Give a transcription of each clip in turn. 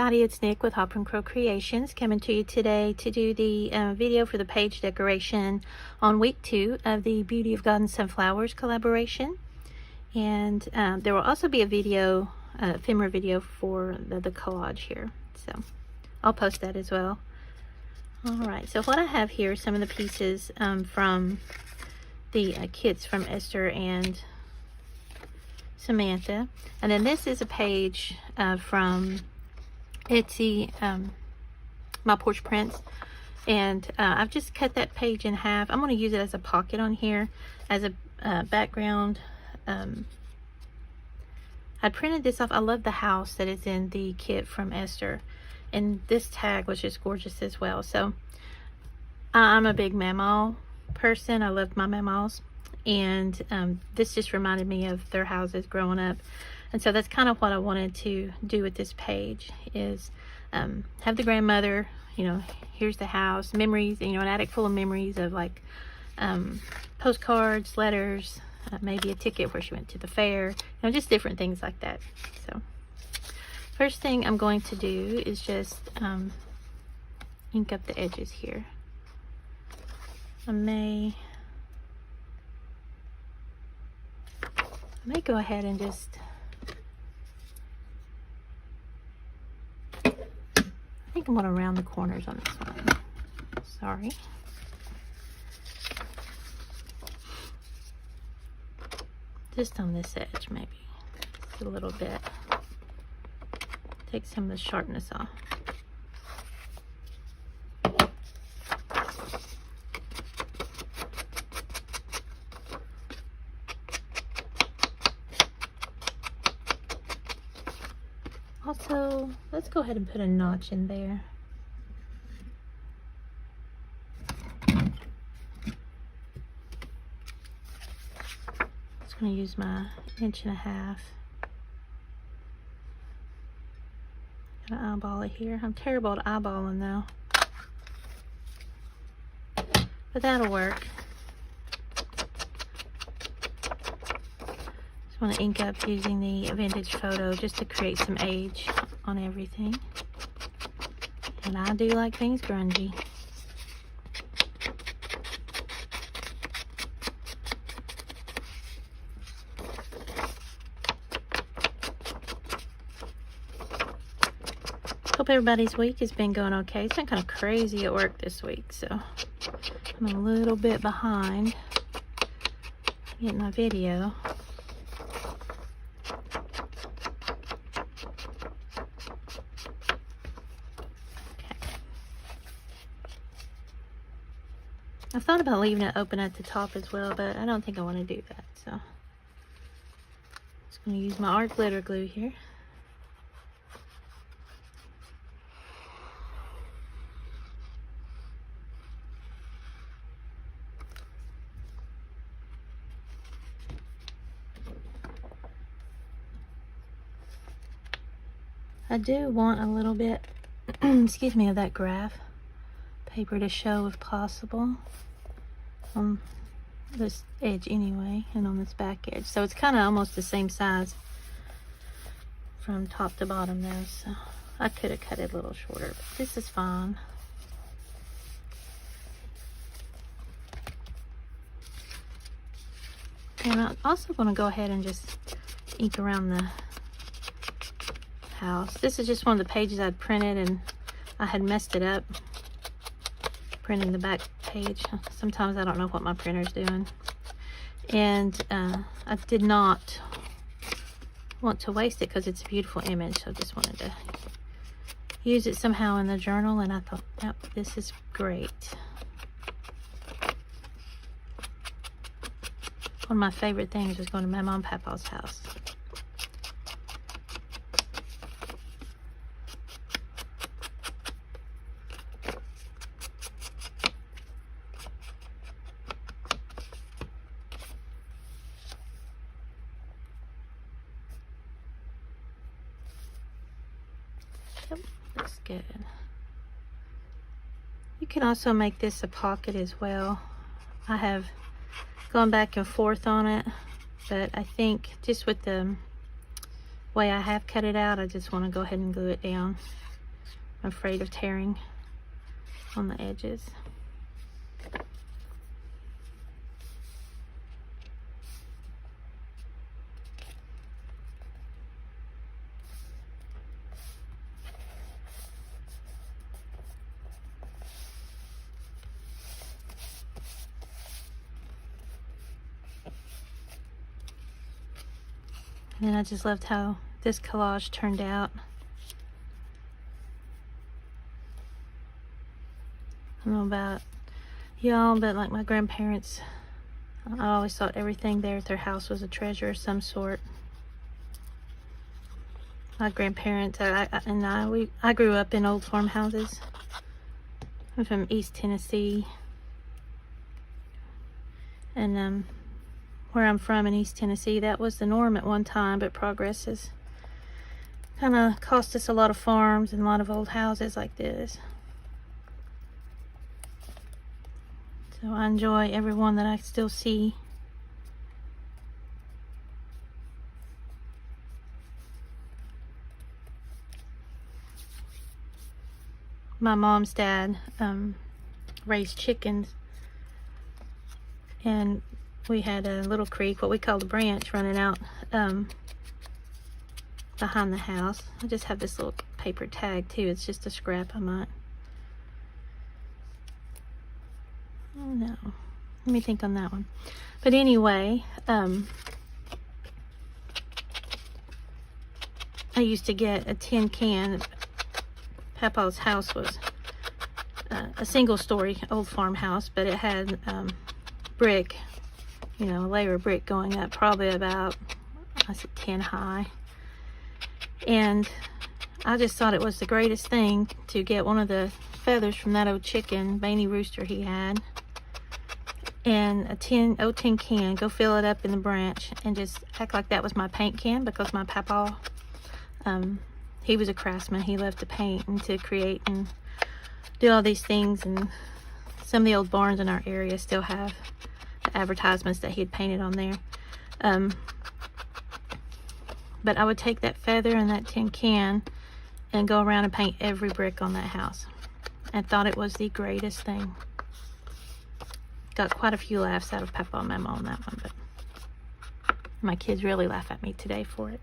everybody, it's Nick with Hopper & Crow Creations coming to you today to do the video for the page decoration on week 2 of the Beauty of God and Sunflowers collaboration. And there will also be a video, ephemera video for the collage here, so I'll post that as well. Alright, so what I have here is some of the pieces from the kits from Esther and Samantha, and then this is a page from Etsy, My Porch Prints, and I've just cut that page in half. I'm going to use it as a pocket on here as a background. I printed this off. I love the house that is in the kit from Esther, and this tag was just gorgeous as well. So I'm a big Mamaw person. I love my Mamaws, and this just reminded me of their houses growing up. And so that's kind of what I wanted to do with this page, is have the grandmother, you know, here's the house, memories, you know, an attic full of memories of like postcards, letters, maybe a ticket where she went to the fair, you know, just different things like that. So first thing I'm going to do is just ink up the edges here. I may go ahead and just, I think I'm going to round the corners on this one. Sorry. Just on this edge, maybe. Just a little bit. Take some of the sharpness off. Also, let's go ahead and put a notch in there. Just going to use my 1.5 inches. Gotta eyeball it here. I'm terrible at eyeballing though, but that'll work. Just want to ink up using the vintage photo just to create some age on everything. And I do like things grungy. Hope everybody's week has been going okay. It's been kind of crazy at work this week, so I'm a little bit behind getting my video. I thought about leaving it open at the top as well, but I don't think I want to do that, so I'm just going to use my art glitter glue here. I do want a little bit, excuse me, of that graph paper to show if possible on this edge anyway, and on this back edge. So it's kind of almost the same size from top to bottom though, so I could have cut it a little shorter, but this is fine. And I'm also going to go ahead and just ink around the house. This is just one of the pages I'd printed and I had messed it up printing the back page. Sometimes I don't know what my printer's doing, and I did not want to waste it because it's a beautiful image, so I just wanted to use it somehow in the journal, and I thought, yep, this is great. One of my favorite things was going to my mom and papa's house. Yep, looks good. You can also make this a pocket as well. I have gone back and forth on it, but I think just with the way I have cut it out, I just want to go ahead and glue it down. I'm afraid of tearing on the edges. And I just loved how this collage turned out. I don't know about y'all, but like my grandparents, I always thought everything there at their house was a treasure of some sort. My grandparents I grew up in old farmhouses. I'm from East Tennessee, and where I'm from in East Tennessee, that was the norm at one time, but progress has kind of cost us a lot of farms and a lot of old houses like this. So I enjoy every one that I still see. My mom's dad raised chickens, and we had a little creek, what we call the branch, running out behind the house. I just have this little paper tag too. It's just a scrap I might. Oh no. Let me think on that one. But anyway, I used to get a tin can. Papa's house was a single story old farmhouse, but it had brick, you know, a layer of brick going up, probably about, I said 10 high. And I just thought it was the greatest thing to get one of the feathers from that old chicken, Bainey rooster he had, and a tin can, go fill it up in the branch, and just act like that was my paint can, because my papa, he was a craftsman. He loved to paint and to create and do all these things, and some of the old barns in our area still have the advertisements that he had painted on there. But I would take that feather and that tin can and go around and paint every brick on that house, and thought it was the greatest thing. Got quite a few laughs out of Papa and Mama on that one, but my kids really laugh at me today for it.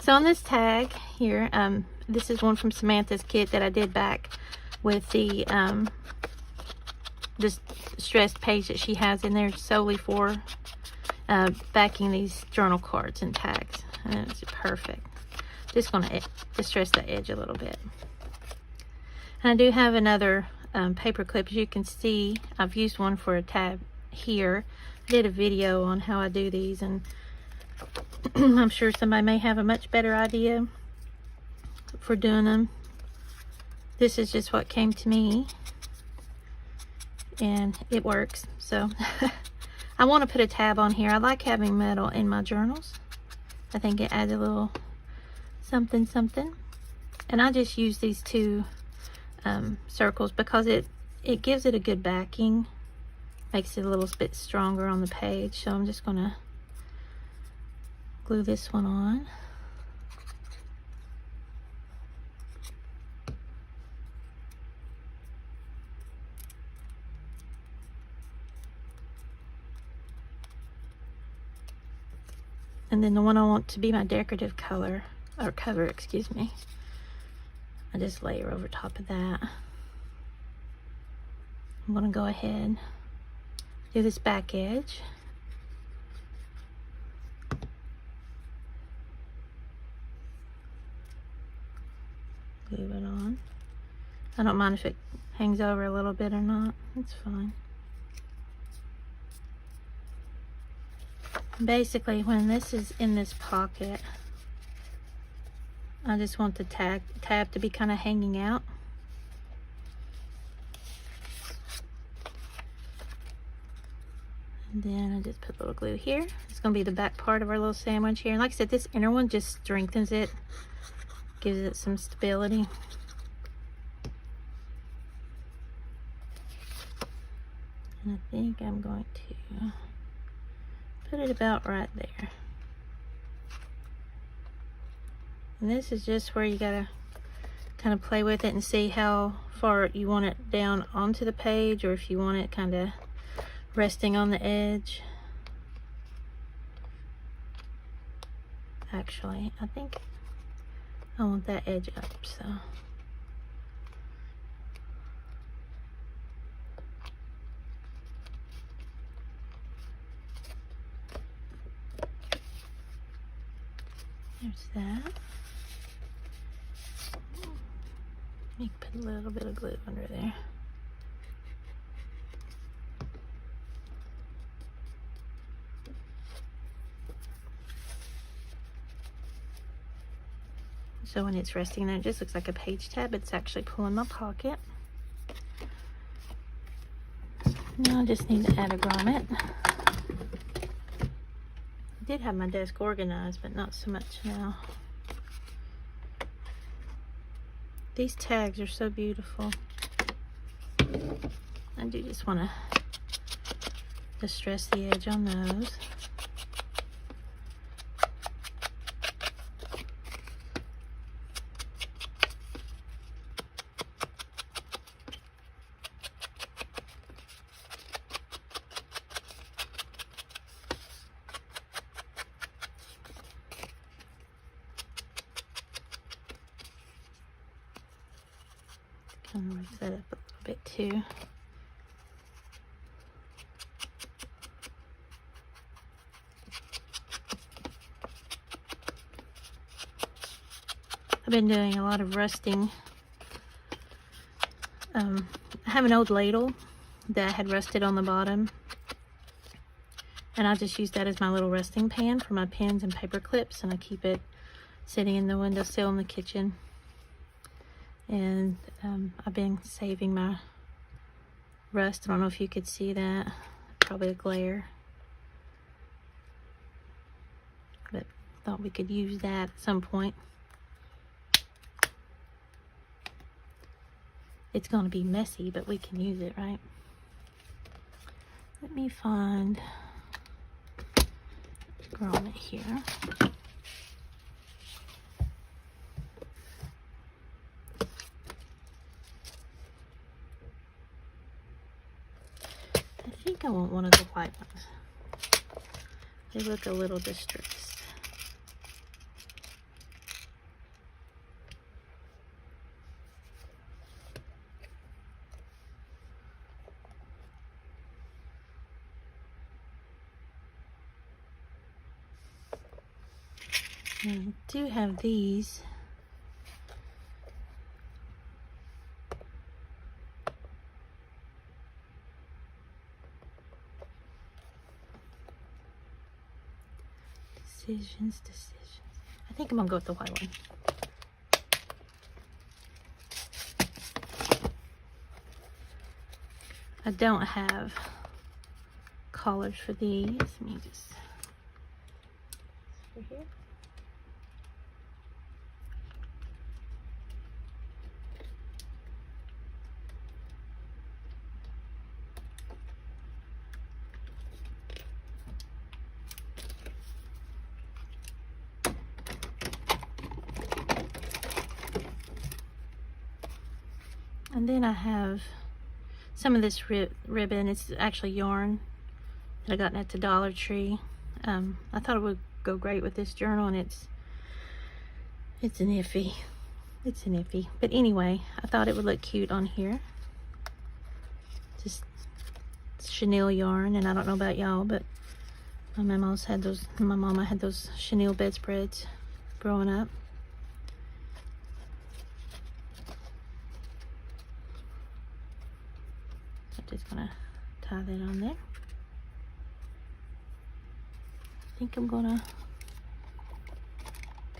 So on this tag here, this is one from Samantha's kit that I did back with the this stressed page that she has in there solely for backing these journal cards and tags, and it's perfect. Just gonna distress the edge a little bit. And I do have another paper clip. As you can see, I've used one for a tab here. I did a video on how I do these, and I'm sure somebody may have a much better idea for doing them. This is just what came to me, and it works. So I want to put a tab on here. I like having metal in my journals. I think it adds a little something something. And I just use these two circles because it gives it a good backing, makes it a little bit stronger on the page. So I'm just gonna glue this one on. And then the one I want to be my decorative color, or cover, excuse me, I just layer over top of that. I'm gonna go ahead, do this back edge. Glue it on. I don't mind if it hangs over a little bit or not, it's fine. Basically, when this is in this pocket, I just want the tab to be kind of hanging out. And then I just put a little glue here. It's going to be the back part of our little sandwich here. And like I said, this inner one just strengthens it, gives it some stability. And I think I'm going to put it about right there. And this is just where you gotta kind of play with it and see how far you want it down onto the page, or if you want it kind of resting on the edge. Actually, I think I want that edge up, so. There's that. Let me put a little bit of glue under there. So when it's resting there, it just looks like a page tab. It's actually pulling my pocket. Now I just need to add a grommet. I did have my desk organized, but not so much now. These tags are so beautiful. I do just want to distress the edge on those. Kind of raise that up a little bit too. I've been doing a lot of rusting. I have an old ladle that had rusted on the bottom, and I just use that as my little resting pan for my pens and paper clips, and I keep it sitting in the windowsill in the kitchen. And I've been saving my rust. I don't know if you could see that. Probably a glare. But thought we could use that at some point. It's going to be messy, but we can use it, right? Let me find a grommet here. I think I want one of the white ones. They look a little distressed. And I do have these. Decisions. I think I'm gonna go with the white one. I don't have collars for these. Let me just over here. And then I have some of this ribbon. It's actually yarn that I got at the Dollar Tree. I thought it would go great with this journal, and it's an iffy. It's an iffy. But anyway, I thought it would look cute on here. Just chenille yarn, and I don't know about y'all, but my mama had those chenille bedspreads growing up. Just gonna tie that on there. I think I'm gonna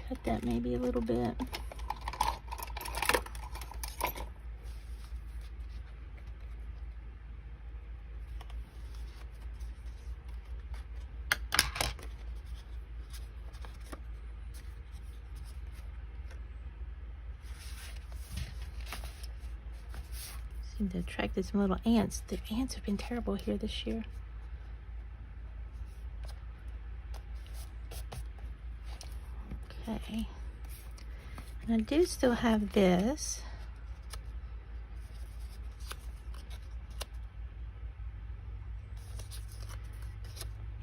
cut that maybe a little bit. To attract some little ants. The ants have been terrible here this year. Okay. And I do still have this.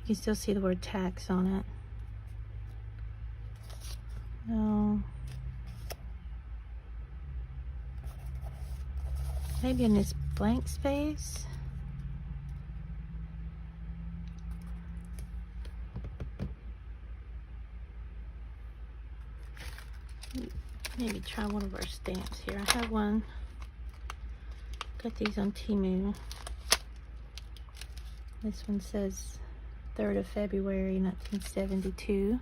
You can still see the word tax on it. No. Maybe in this blank space. Maybe try one of our stamps here. I have one. Got these on Temu. This one says 3rd of February, 1972.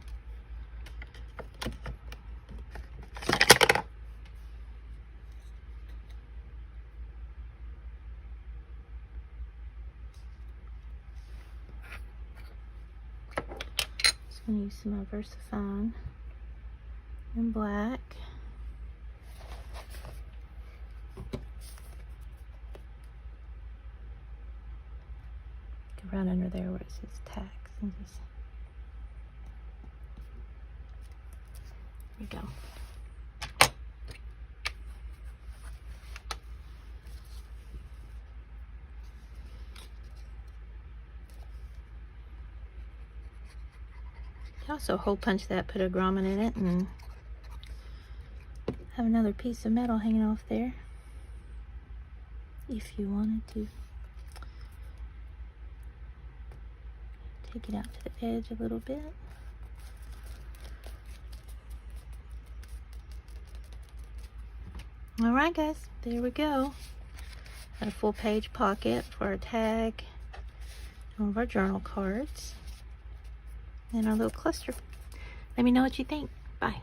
Just going to use some Versafine in black. Go right under there where it says tax and just, there we go. You also hole punch that, put a grommet in it, and have another piece of metal hanging off there if you wanted to. Take it out to the edge a little bit. Alright guys, there we go. Got a full page pocket for our tag, all of our journal cards, and our little cluster. Let me know what you think. Bye.